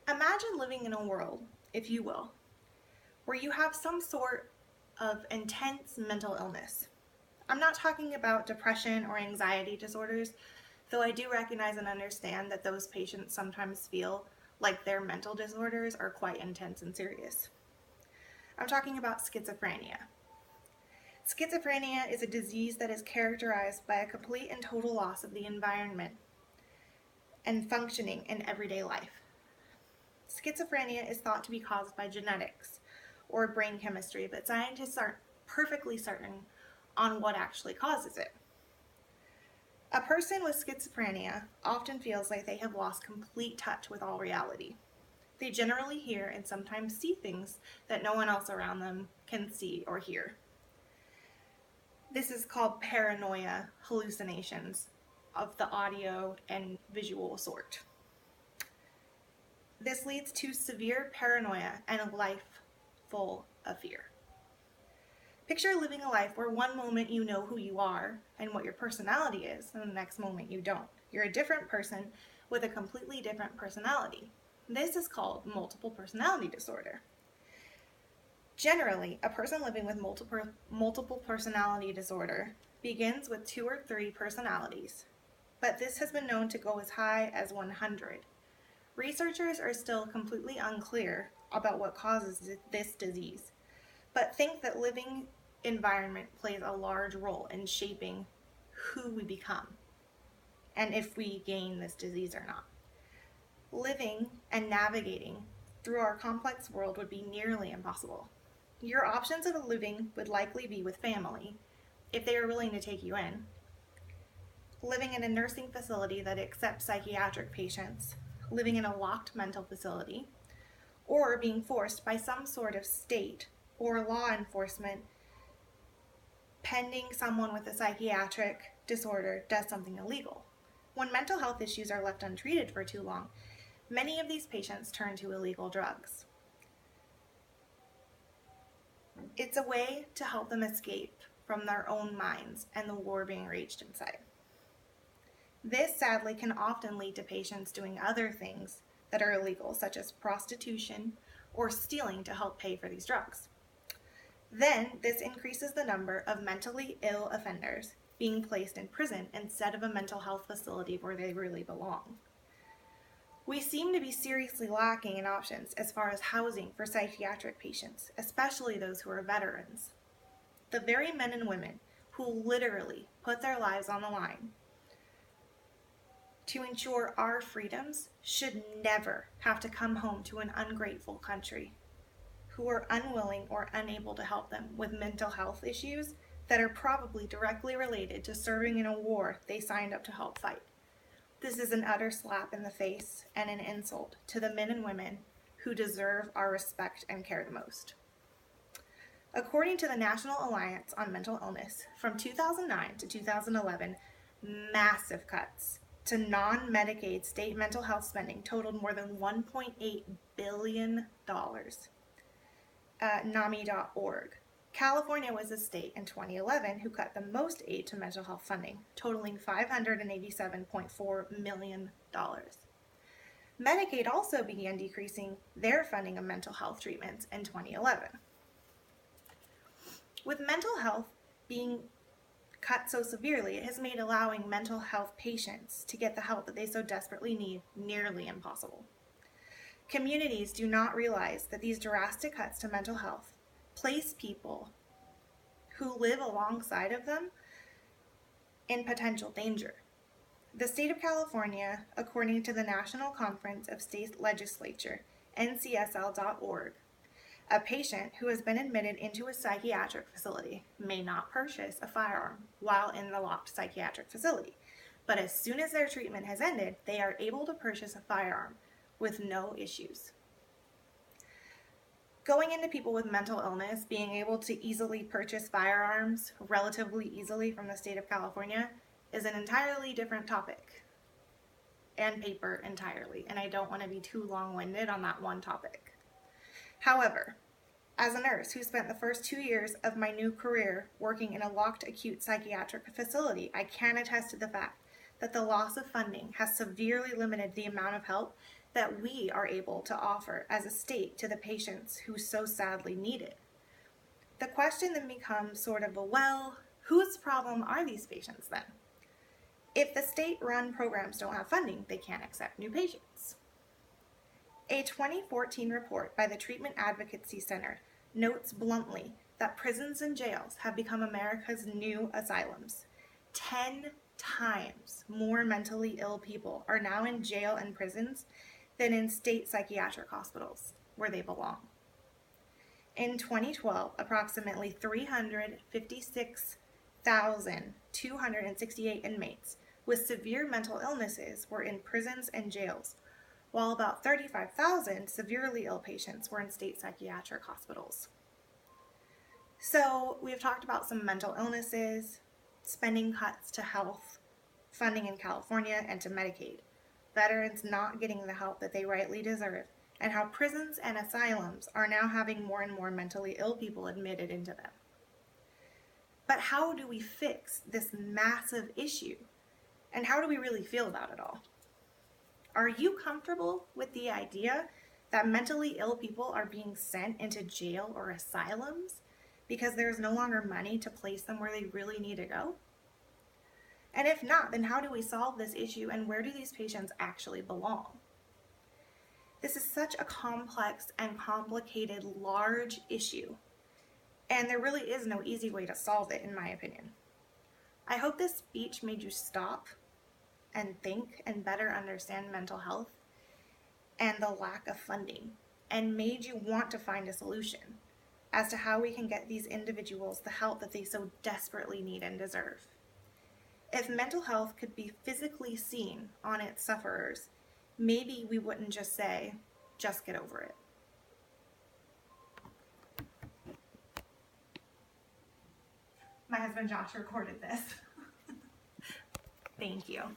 Imagine living in a world, if you will, where you have some sort of intense mental illness. I'm not talking about depression or anxiety disorders, though I do recognize and understand that those patients sometimes feel like their mental disorders are quite intense and serious. I'm talking about schizophrenia. Schizophrenia is a disease that is characterized by a complete and total loss of the environment and functioning in everyday life. Schizophrenia is thought to be caused by genetics or brain chemistry, but scientists aren't perfectly certain on what actually causes it. A person with schizophrenia often feels like they have lost complete touch with all reality. They generally hear and sometimes see things that no one else around them can see or hear. This is called paranoia hallucinations of the audio and visual sort. This leads to severe paranoia and a life full of fear. Picture living a life where one moment you know who you are and what your personality is, and the next moment you don't. You're a different person with a completely different personality. This is called multiple personality disorder. Generally, a person living with multiple personality disorder begins with 2 or 3 personalities, but this has been known to go as high as 100. Researchers are still completely unclear about what causes this disease, but think that living environment plays a large role in shaping who we become and if we gain this disease or not. Living and navigating through our complex world would be nearly impossible. Your options of living would likely be with family, if they are willing to take you in, living in a nursing facility that accepts psychiatric patients, living in a locked mental facility, or being forced by some sort of state or law enforcement pending someone with a psychiatric disorder does something illegal. When mental health issues are left untreated for too long, many of these patients turn to illegal drugs. It's a way to help them escape from their own minds and the war being raged inside. This sadly can often lead to patients doing other things that are illegal, such as prostitution or stealing to help pay for these drugs. Then, this increases the number of mentally ill offenders being placed in prison instead of a mental health facility where they really belong. We seem to be seriously lacking in options as far as housing for psychiatric patients, especially those who are veterans. The very men and women who literally put their lives on the line to ensure our freedoms should never have to come home to an ungrateful country who are unwilling or unable to help them with mental health issues that are probably directly related to serving in a war they signed up to help fight. This is an utter slap in the face and an insult to the men and women who deserve our respect and care the most. According to the National Alliance on Mental Illness, from 2009 to 2011, massive cuts to non-Medicaid state mental health spending totaled more than $1.8 billion. NAMI.org. California was the state in 2011 who cut the most aid to mental health funding, totaling $587.4 million. Medicaid also began decreasing their funding of mental health treatments in 2011. With mental health being cut so severely, it has made allowing mental health patients to get the help that they so desperately need nearly impossible. Communities do not realize that these drastic cuts to mental health place people who live alongside of them in potential danger. The state of California, according to the National Conference of State Legislature, NCSL.org, a patient who has been admitted into a psychiatric facility may not purchase a firearm while in the locked psychiatric facility, but as soon as their treatment has ended, they are able to purchase a firearm with no issues. Going into people with mental illness, being able to easily purchase firearms relatively easily from the state of California is an entirely different topic and paper entirely, and I don't want to be too long-winded on that one topic. However, as a nurse who spent the first 2 years of my new career working in a locked acute psychiatric facility, I can attest to the fact that the loss of funding has severely limited the amount of help that we are able to offer as a state to the patients who so sadly need it. The question then becomes sort of well, whose problem are these patients then? If the state-run programs don't have funding, they can't accept new patients. A 2014 report by the Treatment Advocacy Center notes bluntly that prisons and jails have become America's new asylums. 10 times more mentally ill people are now in jail and prisons than in state psychiatric hospitals, where they belong. In 2012, approximately 356,268 inmates with severe mental illnesses were in prisons and jails, while about 35,000 severely ill patients were in state psychiatric hospitals. So we've talked about some mental illnesses, spending cuts to health, funding in California and to Medicaid, veterans not getting the help that they rightly deserve, and how prisons and asylums are now having more and more mentally ill people admitted into them. But how do we fix this massive issue? And how do we really feel about it all? Are you comfortable with the idea that mentally ill people are being sent into jail or asylums because there is no longer money to place them where they really need to go? And if not, then how do we solve this issue, and where do these patients actually belong? This is such a complex and complicated, large issue, and there really is no easy way to solve it, in my opinion. I hope this speech made you stop and think and better understand mental health and the lack of funding, and made you want to find a solution as to how we can get these individuals the help that they so desperately need and deserve. If mental health could be physically seen on its sufferers, maybe we wouldn't just say, just get over it. My husband Josh recorded this. Thank you.